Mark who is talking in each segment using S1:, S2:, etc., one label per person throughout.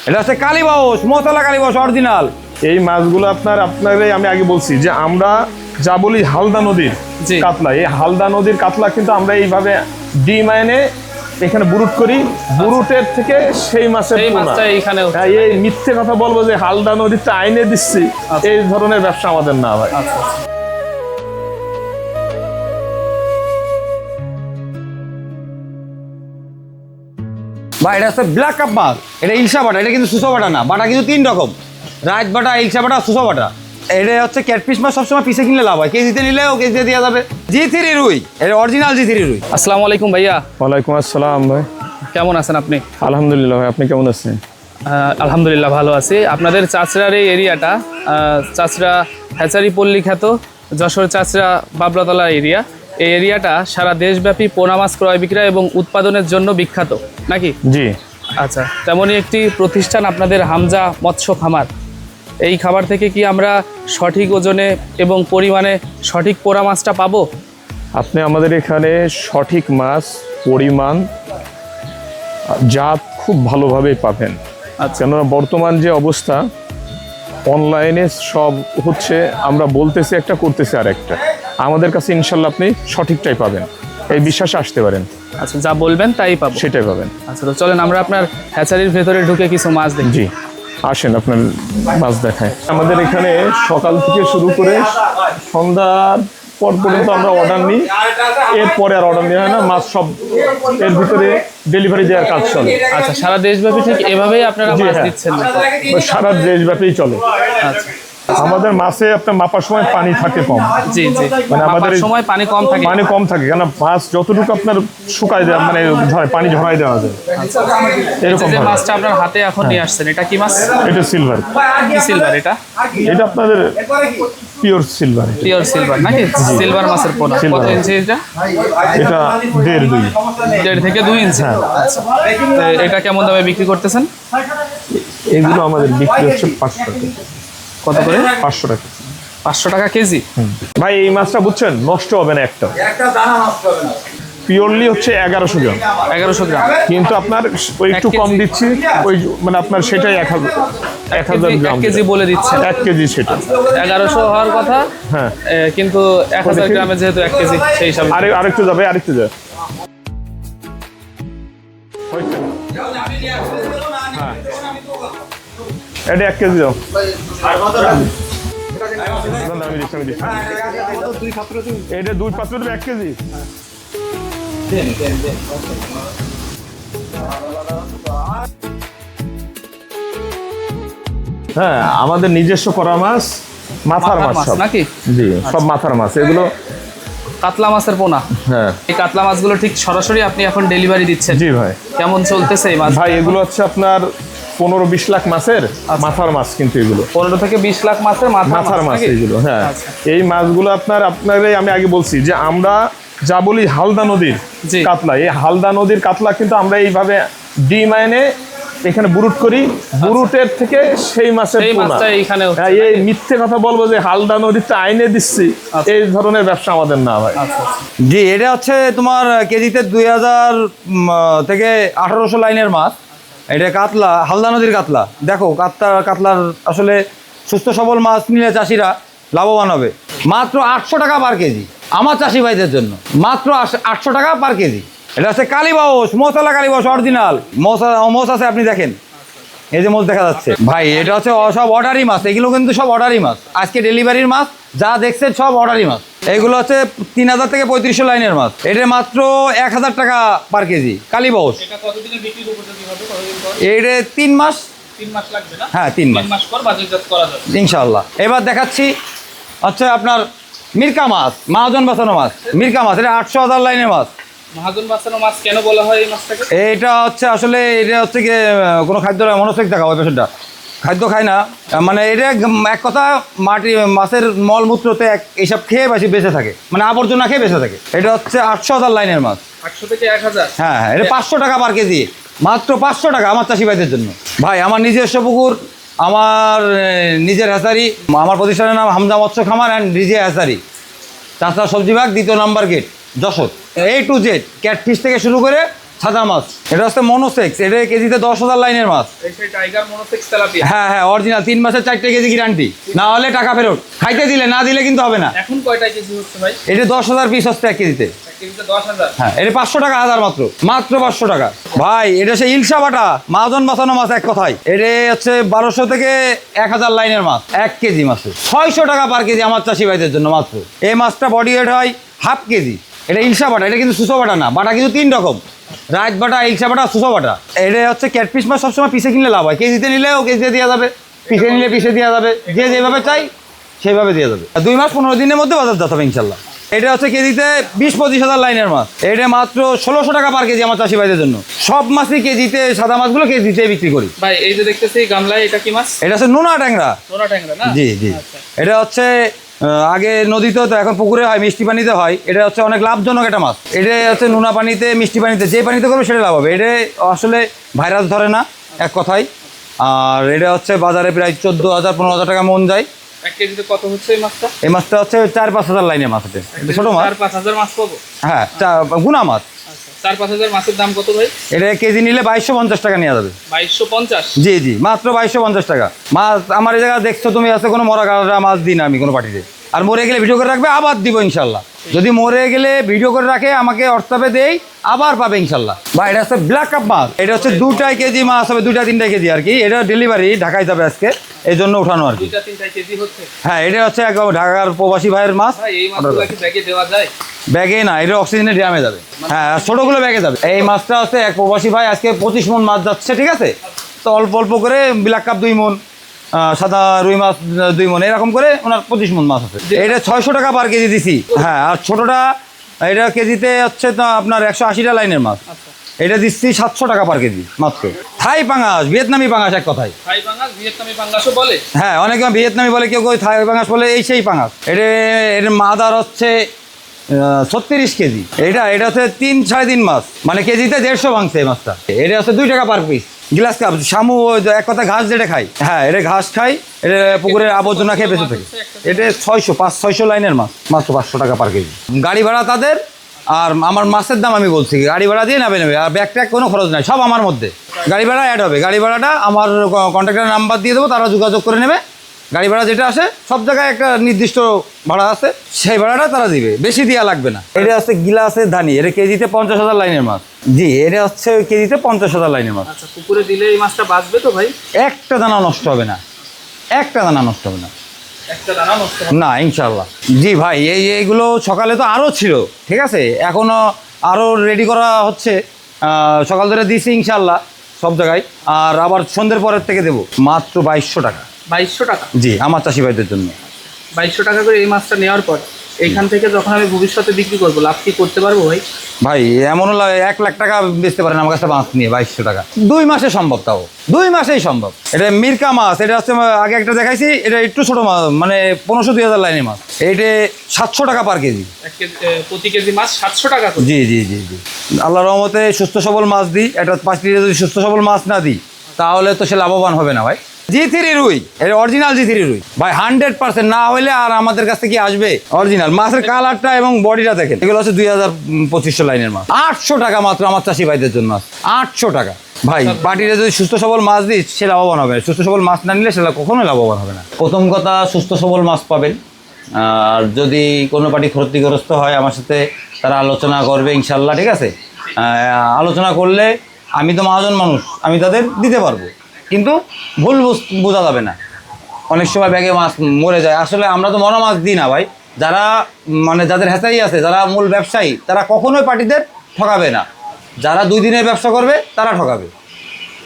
S1: এটা হচ্ছে কালীবাউস, মশলা কালীবাউস অরিজিনাল।
S2: এই মাছগুলো আপনাদের আমি আগে বলছি যে আমরা যা বলি হালদা নদীর কাতলা, এই হালদা নদীর কাতলা কিন্তু আমরা এইভাবে ডিম এনে এখানে বুরুট করি, বুরুটের থেকে সেই মাছের এই মিথ্যে কথা বলবো যে হালদা নদীতে আইনে দিচ্ছি, এই ধরনের ব্যবসা আমাদের না ভাই।
S1: ভাই এটা হচ্ছে ব্ল্যাক কাপ মাছ, এটা ইলশা বাটা, এটা কিন্তু সুসো বাটা না, বাটা কিন্তু 3 রকম, রাইত বাটা, ইলশা বাটা, সুসো বাটা। এটা হচ্ছে ক্যাটফিশ মাছ, সবসময় পিসে কিনলে লাভ হয়, কেজিতে নিলেও কেজিতে দেওয়া যাবে। G3 রুই, এটা অরিজিনাল G3 রুই।
S3: আসসালামু আলাইকুম ভাইয়া।
S2: ওয়ালাইকুম আসসালাম ভাই,
S3: কেমন আছেন আপনি?
S2: আলহামদুলিল্লাহ ভাই, আপনি কেমন আছেন?
S3: আলহামদুলিল্লাহ ভালো আছি। আপনাদের চাচড়ার এই এরিয়াটা চাচড়া হ্যাচারি পল্লী খ্যাত যশোর চাচড়া বাবলাতলা এরিয়া, এই এরিয়াটা সারা দেশব্যাপী পোনা মাছ ক্রয় বিক্রয় এবং উৎপাদনের জন্য বিখ্যাত নাকি?
S2: জি
S3: আচ্ছা, তেমনই একটি প্রতিষ্ঠান আপনাদের হামজা মৎস্য খামার। এই খাবার থেকে কি আমরা সঠিক ওজনে এবং পরিমাণে সঠিক পোনা মাছটা পাবো?
S2: আপনি আমাদের এখানে সঠিক মাছ, পরিমাণ, জাত খুব ভালোভাবেই পাবেন। কেননা বর্তমান যে অবস্থা, অনলাইনে সব হচ্ছে, আমরা বলতেছি একটা, করতেছি আর একটা। আমাদের কাছে ইনশাল্লাহ আপনি সঠিকটাই পাবেন, এই বিশ্বাসে আসতে পারেন।
S3: আচ্ছা, যা বলবেন তাই পাবো,
S2: সেটাই পাবেন।
S3: আচ্ছা, তো চলেন আমরা আপনার হ্যাচারির ভেতরে ঢুকে কিছু মাছ দেখি।
S2: জি আসেন, আপনার মাছ দেখায়। আমাদের এখানে সকাল থেকে শুরু করে সন্ধ্যার পর পর্যন্ত আমরা অর্ডার নিই, এরপরে আর অর্ডার নেওয়া হয় না। মাছ সব এর ভিতরে ডেলিভারি দেওয়ার কাজ চলে।
S3: আচ্ছা, সারা দেশব্যাপী ঠিক এভাবেই আপনারা মাছ দিচ্ছেন?
S2: সারা দেশব্যাপী চলে।
S3: আচ্ছা,
S2: আমাদের মাছে আপনার মাপার সময় পানি থাকে কম।
S3: জি জি,
S2: মানে আমাদের
S3: সময় পানি কম থাকে,
S2: পানি কম থাকে, কেন মাছ যতটুকু আপনার শুকায় দেওয়া, মানে পানি ঝরাই দেওয়া যায় এরকম।
S3: যে মাছটা আপনার হাতে এখন নিয়ে আসছেন, এটা কি মাছ?
S2: এটা সিলভার।
S3: কি সিলভার এটা?
S2: এটা আপনাদের পিওর সিলভার।
S3: পিওর সিলভার নাকি? সিলভার মাছের পোনা কত ইঞ্চি এটা?
S2: এটা 1.5-2।
S3: 1.5 থেকে 2 ইঞ্চি। আচ্ছা, এটা কেমন দামে বিক্রি করতেছেন?
S2: এগুলো আমাদের বিক্রি হচ্ছে 500 টাকা।
S3: কত করে?
S2: 500 টাকা।
S3: 500 টাকা কেজি?
S2: ভাই এই মাছটা বুঝছেন, নষ্ট হবে না একটা দানা, নষ্ট হবে না। পিওরলি হচ্ছে 1100 গ্রাম।
S3: 1100 গ্রাম,
S2: কিন্তু আপনার ওই একটু কম দিচ্ছি, ওই মানে আপনার সেটাই 1000 গ্রাম।
S3: 1 কেজি বলে দিচ্ছেন?
S2: 1 কেজি সেটা
S3: 1100 হওয়ার কথা,
S2: হ্যাঁ,
S3: কিন্তু 1000 গ্রামে যেহেতু 1 কেজি, সেই হিসাবে
S2: আরেকটু যাবে, আরেকটু যাবে। হ্যাঁ, এটা 1 কেজি দাও। এটা 2 পাত্র দেবে 1 কেজি। হ্যাঁ, আমাদের নিজস্ব করা মাছ, মাথার মাছ সব
S3: নাকি?
S2: জি, সব মাথার মাছ। এগুলো
S3: কাতলা মাছের পোনা।
S2: হ্যাঁ,
S3: এই কাতলা মাছগুলো ঠিক সরাসরি আপনি এখন ডেলিভারি দিচ্ছেন?
S2: জি ভাই।
S3: কেমন চলতেছে এই মাছ?
S2: ভাই এগুলো হচ্ছে আপনার 15-20 লাখ মাছের মাথার মাছ, কিন্তু এগুলো
S3: 15 থেকে 20 লাখ মাছের
S2: মাথার মাছ এগুলো। হ্যাঁ, এই মাছগুলো আপনাদের আমি আগে বলছি যে আমরা যা বলি হালদা নদীর কাতলা, এই হালদা নদীর কাতলা কিন্তু আমরা এইভাবে ডিম এনে এখানে বুরুট করি, বুরুটের থেকে সেই মাছের পোনা। এই মিথ্যে কথা বলবো যে হালদা নদীতে আইনে দিচ্ছি, এই ধরনের ব্যবসা আমাদের না ভাই।
S1: জি, এটা হচ্ছে তোমার কেজিতে 2000 থেকে 1800 লাইনের মাছ। এটা কাতলা, হালদা নদীর কাতলা। দেখো কাতলার আসলে সুস্থ সবল মাছ নিলে চাষিরা লাভবান হবে। মাত্র 800 টাকা পার কেজি আমার চাষি ভাইদের জন্য, মাত্র 800 টাকা পার কেজি। এটা হচ্ছে কালীবাউস, মশলা কালীবাউস অরিজিনাল। মোষ আছে, আপনি দেখেন, এই যে মোষ দেখা যাচ্ছে ভাই। এটা হচ্ছে সব অর্ডারি মাছ, এগুলো কিন্তু সব অর্ডারি মাছ, আজকে ডেলিভারির মাছ যা দেখছেন সব অর্ডারি মাছ। এইগুলো হচ্ছে 3000 থেকে 3500 লাইনের মাছ। এটা মাত্র 1000 টাকা পার কেজি কালীবাউস। এটা 3 মাস।
S3: 3 মাস লাগবে না?
S1: হ্যাঁ, 3 মাস
S3: পর বাজারজাত করা যাবে
S1: ইনশাআল্লাহ। এবার দেখাচ্ছি হচ্ছে আপনার মিরকা মাছ, মহাজন বাঁচানো মাছ। মিরকা মাছ এটা 800,000 লাইনের মাছ।
S3: মহাজন বাঁচানো মাছ কেন বলা হয় এই মাছটাকে?
S1: এটা হচ্ছে আসলে এটা হচ্ছে কি কোনো খাদ্য মনস্তিক দেখা হয়, পেশেন্টটা খাদ্য খায় না, মানে এটা এক কথা মাটি মাছের মলমূত্রতে এইসব খেয়ে বেঁচে থাকে, মানে আবর্জনা খেয়ে বেঁচে থাকে। এটা হচ্ছে 800,000 লাইনের মাছ।
S3: 800 থেকে 1000?
S1: হ্যাঁ হ্যাঁ, এটা 500 টাকা পার কেজি, মাত্র 500 টাকা আমার চাষি ভাইদের জন্য। ভাই আমার নিজস্ব পুকুর, আমার নিজের হ্যাচারি, আমার প্রতিষ্ঠানের নাম হামজা মৎস্য খামার অ্যান্ড ডিজে হ্যাচারি, চাষা সবজি বাগ, 2 নম্বর gate, Jessore. A to Z, catfish থেকে শুরু করে সাদা মাছ, এটা হচ্ছে মনোসেক্স, এটা কেজিতে 10,000 লাইনের মাছ।
S3: Tiger monosex tilapia.
S1: হ্যাঁ হ্যাঁ, অরিজিনাল 3 মাসের 4 কেজি গ্যারান্টি, না হলে টাকা ফেরত। খাইতে দিলে, না দিলে কিন্তু হবে না।
S3: এখন কয়টা কেজি হচ্ছে ভাই?
S1: এটা 10,000 পিস হচ্ছে 1 কেজিতে।
S3: কেজিতে 10,000।
S1: হ্যাঁ, এটা 500 টাকা হাজার, মাত্র 500 টাকা ভাই। এটা হচ্ছে ইলশা বাটা, মাজন বাঁচানো মাছ এক কথায়। এটা হচ্ছে 1200 থেকে 1000 লাইনের মাছ, 1 কেজি মাছে 600 টাকা পার কেজি আমার চাষি ভাইদের জন্য মাত্র। এই মাছটা বডি ওয়েট হয় হাফ কেজি। এটা ইলশা বাটা, এটা কিন্তু সুসো বাটা না, বাটা কিন্তু 3 রকম, রাইত বাটা, ইলশা বাটা, সুসো বাটা। এটা হচ্ছে ক্যাটফিশ মাছ সবসময় পিসে কিনলে লাভ হয়, কেজিতে নিলেও কেজিতে দেওয়া যাবে, পিসে নিলে পিসে দেওয়া যাবে, যে যেভাবে চাই সেইভাবে দেওয়া যাবে। 2 মাস 15 দিনের মধ্যে বাজারজাত হবে ইনশাল্লাহ। এটা হচ্ছে কেজিতে 20-25 হাজার লাইনের মাছ, এটা মাত্র 1600 টাকা পার কেজি আমার চাষি ভাইদের জন্য। সব মাছই কেজিতে, সাদা মাছগুলো কেজিতে বিক্রি করি
S3: ভাই। এই যে দেখতেছি গামলায়, এটা কি মাছ?
S1: এটা হচ্ছে নোনা ট্যাংরা।
S3: নোনা ট্যাংরা না?
S1: জি জি। এটা হচ্ছে আগে নদীতে হতো, এখন পুকুরে হয়, মিষ্টি পানিতে হয়। এটা হচ্ছে অনেক লাভজনক একটা মাছ। এটা হচ্ছে নোনা পানিতে, মিষ্টি পানিতে, যে পানিতে করবে সেটা লাভ হবে। এটা আসলে ভাইরাস ধরে না এক কথায়। আর এটা হচ্ছে বাজারে প্রায় 14,000-15,000 টাকা মন যায়।
S3: 1 কেজিতে কত হচ্ছে এই মাছটা?
S1: এই মাছটা হচ্ছে 4-5 হাজার লাইনের মাছ। এটা ছোট মাছ।
S3: 4-5 হাজার মাছ পাবো?
S1: হ্যাঁ, গুনা মাছ।
S3: 4-5 হাজার মাছের দাম কত ভাই?
S1: এটা কেজি নিলে 2250 টাকা নেওয়া যাবে।
S3: 2250?
S1: জি জি, মাত্র 2250 টাকা। মাছ আমার এই জায়গায় দেখছো তুমি, আছে কোনো মরা কাটা মাছ দিই না আমি কোনো পার্টিতে। আর মরে গেলে ভিডিও করে রাখবে, আবার দিব ইনশাল্লাহ। যদি মরে গেলে ভিডিও করে রাখে, আমাকে হোয়াটসঅ্যাপে দেই, আবার পাবে ইনশাল্লাহ। বা এটা হচ্ছে ব্ল্যাক কাপ মাছ, এটা হচ্ছে 2টা কেজি মাছ হবে, 2-3টা কেজি আর কি। এটা ডেলিভারি ঢাকায় যাবে আজকে, এই জন্য উঠানো আর কি।
S3: 2-3টা কেজি হচ্ছে?
S1: হ্যাঁ, এটা হচ্ছে একদম ঢাকার প্রবাসী ভাইয়ের মাছ।
S3: ভাই এই মাছগুলো কি ব্যাগে দেওয়া যায়?
S1: ব্যাগে না, এটা অক্সিজেনের ড্রামে যাবে। হ্যাঁ, আর ছোটোগুলো ব্যাগে যাবে। এই মাছটা হচ্ছে এক প্রবাসী ভাই আজকে 25 মন মাছ যাচ্ছে, ঠিক আছে? তো অল্প অল্প করে ব্ল্যাক কাপ 2 মন, সাদা রুই মাছ 2 মন, এরকম করে ওনার 25 মন মাছ আছে। এটা 600 টাকা পার কেজি দিছি। হ্যাঁ, আর ছোটোটা এটা কেজিতে হচ্ছে তো আপনার 180টা লাইনের মাছ। এটা দিচ্ছি 700 টাকা পার কেজি মাত্র। থাই পাঙাশ, ভিয়েতনামি পাঙাশ এক কথায়।
S3: থাই পাঙ্গাস, ভিয়েতনামি পাঙ্গাসও বলে?
S1: হ্যাঁ, অনেকে ভিয়েতনামি বলে, কেউ থাই পাঙাশ বলে, এই সেই পাঙাশ। এর মাদার হচ্ছে 36 কেজি। এটা হচ্ছে 3-3.5 মাস, মানে কেজিতে 150 ভাঙছে এই মাছটা। এটা হচ্ছে 2 টাকা per piece. Glass cup Shamu, এক কথা ঘাস যেটা খাই। হ্যাঁ, এটা ঘাস খাই, এটা পুকুরের আবর্জনা খেয়ে বেঁচে থাকে। এটা 500 লাইনের মাছ, মাত্র 500 টাকা পার কেজি। গাড়ি ভাড়া তাদের, আর আমার মাছের দাম আমি বলছি, গাড়ি ভাড়া দিয়ে নেবে। আর ব্যাগ ট্যাগ কোনো খরচ নাই, সব আমার মধ্যে। গাড়ি ভাড়া অ্যাড হবে, গাড়ি ভাড়াটা আমার কন্ট্রাক্টরের নাম্বার দিয়ে দেবো, তারা যোগাযোগ করে নেবে। গাড়ি ভাড়া যেটা আসে, সব জায়গায় একটা নির্দিষ্ট ভাড়া আছে, সেই ভাড়াটা তারা দিবে, বেশি দেওয়া লাগবে না। এটা হচ্ছে গিলাসের ধানি, এটা কেজিতে 50,000 লাইনের মাছ। জি, এটা হচ্ছে কেজিতে 50,000 লাইনের মাছ।
S3: আচ্ছা, পুকুরে দিলে এই মাছটা বাঁচবে তো ভাই?
S1: একটা দানা নষ্ট হবে না, একটা দানা নষ্ট হবে না,
S3: একটা দানা নষ্ট হবে
S1: না ইনশাল্লাহ। জি ভাই, এইগুলো সকালে তো আরও ছিল, ঠিক আছে? এখনও আরও রেডি করা হচ্ছে, সকাল ধরে দিয়েছি ইনশাল্লাহ সব জায়গায়। আর আবার সন্ধ্যের পরের থেকে দেবো, মাত্র 2200 টাকা।
S3: 2200 টাকা?
S1: জি, আমার চাষি ভাইদের জন্য।
S3: 2200 টাকা করে এই মাছটা নেওয়ার পর এইখান থেকে যখন আমি ভবিষ্যতে বিক্রি করবো, লাভ কি করতে পারবো ভাই?
S1: ভাই এমনও 1 লাখ টাকা বেচতে পারেন আমার কাছে মাছ নিয়ে 2200 টাকা। 2 মাসে সম্ভব, তাও 2 মাসেই সম্ভব। এটা মির্কা মাছ, এটা হচ্ছে আগে একটা দেখাইছি, এটা একটু ছোটো মাছ, মানে 1500-2000 লাইনের মাছ। এইটা 700 টাকা পার কেজি।
S3: প্রতি কেজি মাছ 700 টাকা?
S1: জি জি জি জি। আল্লাহর রহমতে সুস্থ সবল মাছ দিই। এটা 5 লিটার যদি সুস্থ সবল মাছ না দিই, তাহলে তো সে লাভবান হবে না ভাই। G3 রুই, এটা অরিজিনাল G3 রুই ভাই, 100% না হইলে আর আমাদের কাছ থেকে আসবে অরিজিনাল মাছের কালারটা এবং বডিটা দেখেন। এগুলো হচ্ছে 2200 লাইনের মাছ, 800 টাকা মাত্র আমার চাষি ভাইদের জন্য। 800 টাকা ভাই। পার্টিতে যদি সুস্থ সবল মাছ দিই, সে লাভবান হবে। সুস্থ সবল মাছ না নিলে সেটা কখনোই লাভবান হবে না। প্রথম কথা, সুস্থ সবল মাছ পাবেন। আর যদি কোনো পার্টি ক্ষতিগ্রস্ত হয়, আমার সাথে তারা আলোচনা করবে ইনশাল্লাহ, ঠিক আছে? আলোচনা করলে, আমি তো মহাজন মানুষ, আমি তাদের দিতে পারবো, কিন্তু ভুল বোঝা যাবে না। অনেক সময় ব্যাগে মাছ মরে যায়, আসলে আমরা তো মরা মাছ দিই না ভাই। যারা মানে যাদের হ্যাচারি আছে, যারা মূল ব্যবসায়ী, তারা কখনোই পার্টিদের ঠকাবে না। যারা 2 দিনের ব্যবসা করবে, তারা ঠকাবে,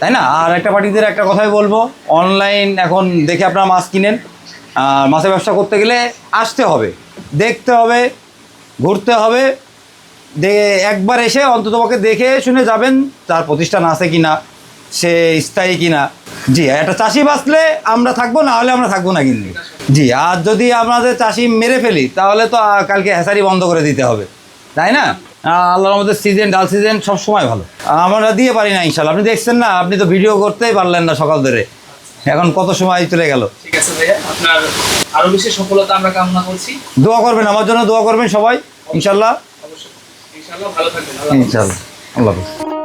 S1: তাই না? আর একটা পার্টিদের একটা কথাই বলবো, অনলাইন এখন দেখে আপনারা মাছ কিনেন। আর মাছের ব্যবসা করতে গেলে আসতে হবে, দেখতে হবে, ঘুরতে হবে। একবার এসে অন্ততপক্ষে দেখে শুনে যাবেন তার প্রতিষ্ঠান আছে কি না, সে স্থায়ী কিনা। জি, একটা চাষি বাঁচলে আমরা থাকবো, না হলে আমরা থাকবো না কিন্তু। জি, আর যদি আমাদের চাষি মেরে ফেলি, তাহলে তো কালকে হ্যাচারি বন্ধ করে দিতে হবে, তাই না? আল্লাহর আমাদের সিজন, ডাল সিজন সব সময় ভালো, আমরা দিয়ে পারি না ইনশাল্লাহ। আপনি দেখছেন না, আপনি তো ভিডিও করতেই পারলেন না সকাল ধরে, এখন কত সময় চলে গেল।
S3: ঠিক আছে ভাইয়া, আপনার আরো বেশি সফলতা আমরা কামনা করছি।
S1: দোয়া করবেন আমার জন্য, দোয়া করবেন সবাই ইনশাল্লাহ।
S3: অবশ্যই, ইনশাআল্লাহ ভালো থাকবেন।
S1: ইনশাল্লাহ, আল্লাহ হাফেজ।